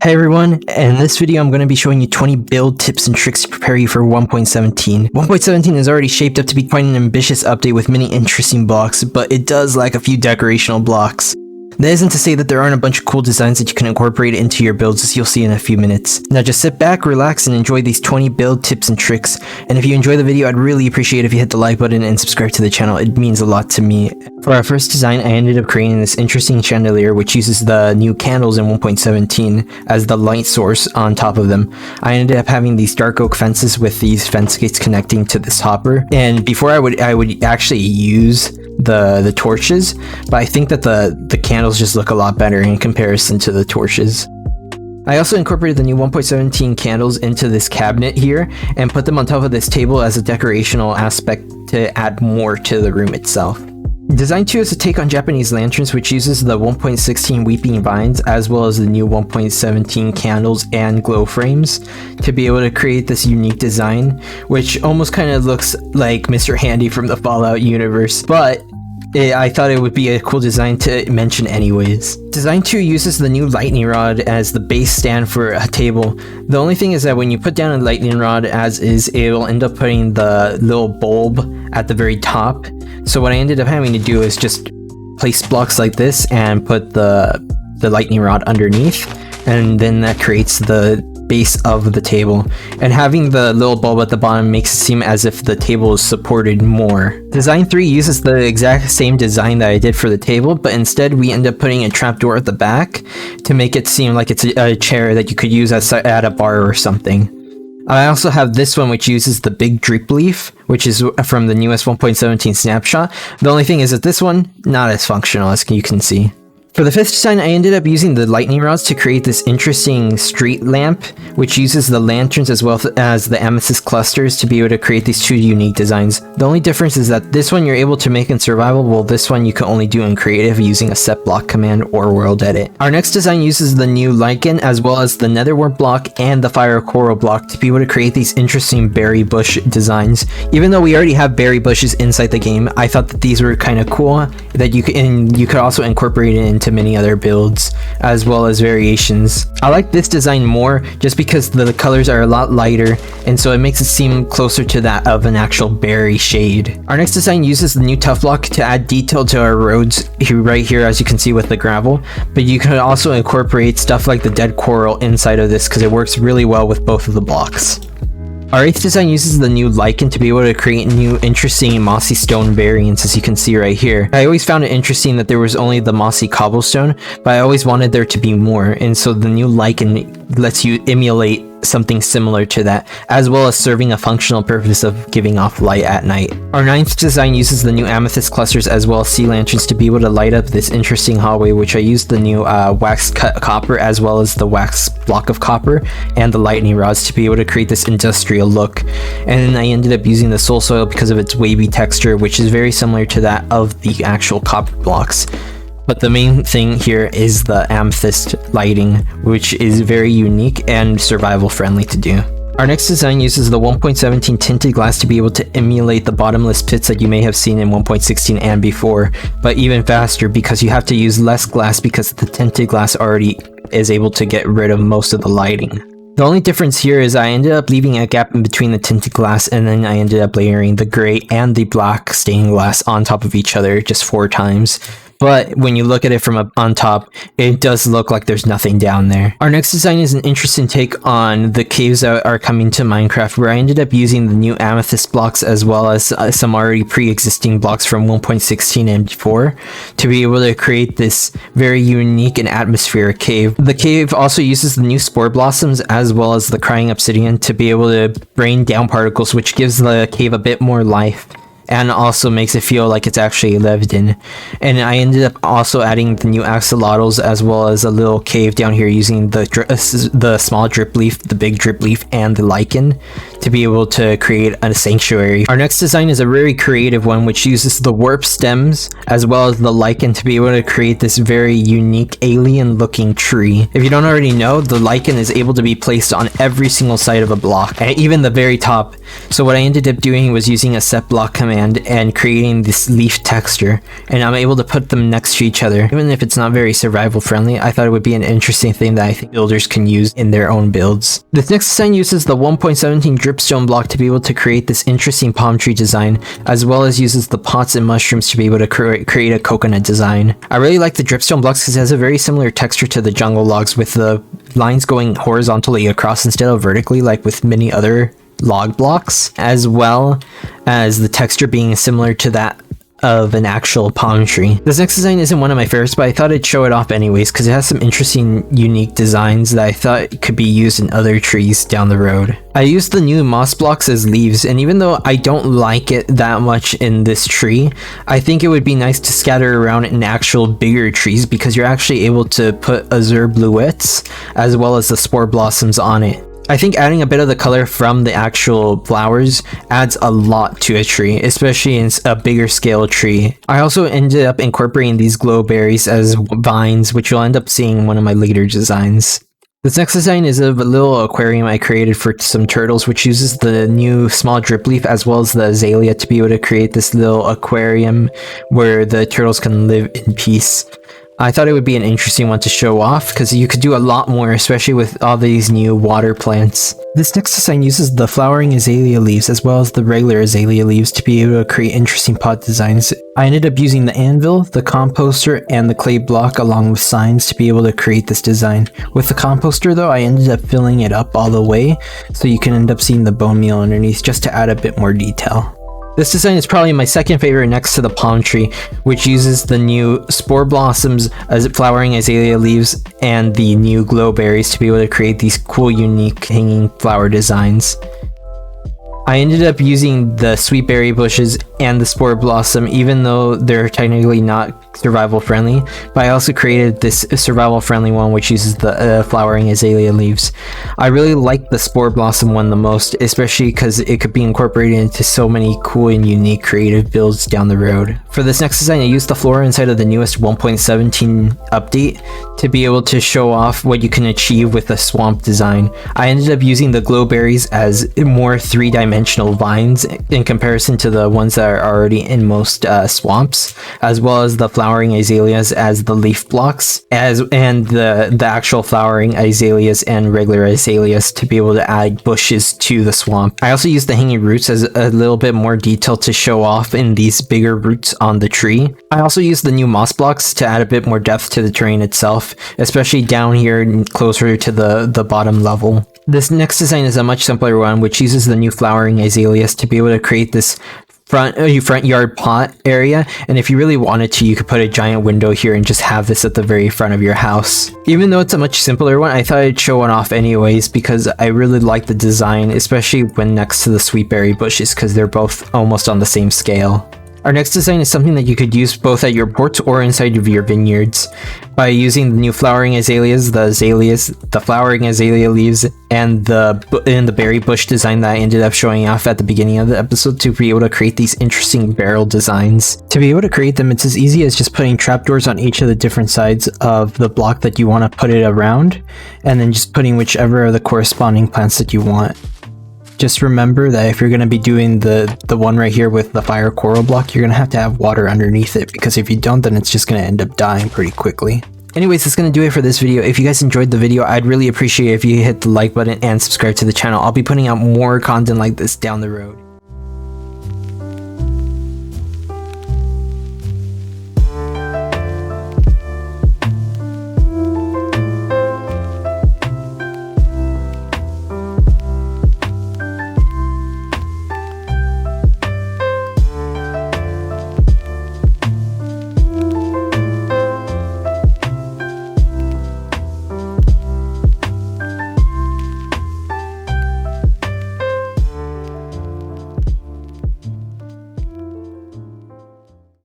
Hey everyone, in this video I'm going to be showing you 20 build tips and tricks to prepare you for 1.17. 1.17 is already shaped up to be quite an ambitious update with many interesting blocks, but it does lack a few decorational blocks. That isn't to say that there aren't a bunch of cool designs that you can incorporate into your builds, as you'll see in a few minutes. Now just sit back, relax, and enjoy these 20 build tips and tricks. And if you enjoy the video, I'd really appreciate if you hit the like button and subscribe to the channel. It means a lot to me. For our first design, I ended up creating this interesting chandelier which uses the new candles in 1.17 as the light source on top of them. I ended up having these dark oak fences with these fence gates connecting to this hopper. And before I would actually use the torches, but I think that the candles just look a lot better in comparison to the torches. I also incorporated the new 1.17 candles into this cabinet here and put them on top of this table as a decorational aspect to add more to the room itself. Design 2 is a take on Japanese lanterns, which uses the 1.16 weeping vines as well as the new 1.17 candles and glow frames to be able to create this unique design, which almost kind of looks like Mr. Handy from the Fallout universe, but I thought it would be a cool design to mention anyways. Design 2 uses the new lightning rod as the base stand for a table. The only thing is that when you put down a lightning rod as is, it'll end up putting the little bulb at the very top. So what I ended up having to do is just place blocks like this and put the lightning rod underneath, and then that creates the base of the table. And having the little bulb at the bottom makes it seem as if the table is supported more. Design 3 uses the exact same design that I did for the table, but instead we end up putting a trapdoor at the back to make it seem like it's a chair that you could use at a bar or something. I also have this one which uses the big drip leaf, which is from the newest 1.17 snapshot. The only thing is that this one, not as functional as you can see. For the fifth design, I ended up using the lightning rods to create this interesting street lamp, which uses the lanterns as well as the amethyst clusters to be able to create these two unique designs. The only difference is that this one you're able to make in survival, while this one you can only do in creative using a set block command or world edit. Our next design uses the new lichen as well as the netherwort block and the fire coral block to be able to create these interesting berry bush designs. Even though we already have berry bushes inside the game, I thought that these were kind of cool that you could also incorporate it into many other builds as well as variations. I like this design more just because the colors are a lot lighter, and so it makes it seem closer to that of an actual berry shade. Our next design uses the new tough block to add detail to our roads right here, as you can see with the gravel, but you can also incorporate stuff like the dead coral inside of this because it works really well with both of the blocks. Our eighth design uses the new lichen to be able to create new interesting mossy stone variants, as you can see right here. I always found it interesting that there was only the mossy cobblestone, but I always wanted there to be more, and so the new lichen lets you emulate something similar to that, as well as serving a functional purpose of giving off light at night. Our ninth design uses the new amethyst clusters as well as sea lanterns to be able to light up this interesting hallway, which I used the new wax cut copper as well as the wax block of copper and the lightning rods to be able to create this industrial look. And then I ended up using the soul soil because of its wavy texture, which is very similar to that of the actual copper blocks. But the main thing here is the amethyst lighting, which is very unique and survival friendly to do. Our next design uses the 1.17 tinted glass to be able to emulate the bottomless pits that you may have seen in 1.16 and before, but even faster because you have to use less glass because the tinted glass already is able to get rid of most of the lighting. The only difference here is I ended up leaving a gap in between the tinted glass, and then I ended up layering the gray and the black stained glass on top of each other just 4 times. But when you look at it from on top, it does look like there's nothing down there. Our next design is an interesting take on the caves that are coming to Minecraft, where I ended up using the new amethyst blocks as well as some already pre-existing blocks from 1.16 and before to be able to create this very unique and atmospheric cave. The cave also uses the new spore blossoms as well as the crying obsidian to be able to rain down particles, which gives the cave a bit more life and also makes it feel like it's actually lived in. And I ended up also adding the new axolotls as well as a little cave down here using the small drip leaf, the big drip leaf, and the lichen to be able to create a sanctuary. Our next design is a very creative one which uses the warp stems as well as the lichen to be able to create this very unique alien looking tree. If you don't already know, the lichen is able to be placed on every single side of a block, and even the very top. So what I ended up doing was using a set block command command and creating this leaf texture, and I'm able to put them next to each other. Even if it's not very survival friendly, I thought it would be an interesting thing that I think builders can use in their own builds. This next design uses the 1.17 dripstone block to be able to create this interesting palm tree design, as well as uses the pots and mushrooms to be able to create a coconut design. I really like the dripstone blocks because it has a very similar texture to the jungle logs, with the lines going horizontally across instead of vertically like with many other log blocks, as well as the texture being similar to that of an actual palm tree. This next design isn't one of my favorites, but I thought I'd show it off anyways because it has some interesting, unique designs that I thought could be used in other trees down the road. I used the new moss blocks as leaves, and even though I don't like it that much in this tree, I think it would be nice to scatter around in actual bigger trees because you're actually able to put azure bluets as well as the spore blossoms on it. I think adding a bit of the color from the actual flowers adds a lot to a tree, especially in a bigger scale tree. I also ended up incorporating these glow berries as vines, which you'll end up seeing in one of my later designs. This next design is of a little aquarium I created for some turtles, which uses the new small drip leaf as well as the azalea to be able to create this little aquarium where the turtles can live in peace. I thought it would be an interesting one to show off because you could do a lot more, especially with all these new water plants. This next design uses the flowering azalea leaves as well as the regular azalea leaves to be able to create interesting pot designs. I ended up using the anvil, the composter, and the clay block along with signs to be able to create this design. With the composter though, I ended up filling it up all the way so you can end up seeing the bone meal underneath just to add a bit more detail. This design is probably my second favorite next to the palm tree, which uses the new spore blossoms as flowering azalea leaves and the new glow berries to be able to create these cool, unique hanging flower designs. I ended up using the sweet berry bushes and the spore blossom, even though they're technically not survival friendly, but I also created this survival friendly one which uses the flowering azalea leaves. I really like the spore blossom one the most, especially because it could be incorporated into so many cool and unique creative builds down the road. For this next design, I used the flora inside of the newest 1.17 update to be able to show off what you can achieve with a swamp design. I ended up using the glow berries as more three-dimensional vines in comparison to the ones that are already in most swamps, as well as the flowering azaleas as the leaf blocks, and the actual flowering azaleas and regular azaleas to be able to add bushes to the swamp. I also used the hanging roots as a little bit more detail to show off in these bigger roots on the tree. I also used the new moss blocks to add a bit more depth to the terrain itself, especially down here closer to the bottom level. This next design is a much simpler one, which uses the new flowering azaleas to be able to create this front yard pot area, and if you really wanted to, you could put a giant window here and just have this at the very front of your house. Even though it's a much simpler one, I thought I'd show one off anyways because I really like the design, especially when next to the sweet berry bushes because they're both almost on the same scale. Our next design is something that you could use both at your ports or inside of your vineyards by using the new flowering azaleas, the flowering azalea leaves, and the berry bush design that I ended up showing off at the beginning of the episode to be able to create these interesting barrel designs. To be able to create them, it's as easy as just putting trapdoors on each of the different sides of the block that you want to put it around, and then just putting whichever are the corresponding plants that you want. Just remember that if you're going to be doing the one right here with the fire coral block, you're going to have water underneath it, because if you don't, then it's just going to end up dying pretty quickly. Anyways, that's going to do it for this video. If you guys enjoyed the video, I'd really appreciate it if you hit the like button and subscribe to the channel. I'll be putting out more content like this down the road.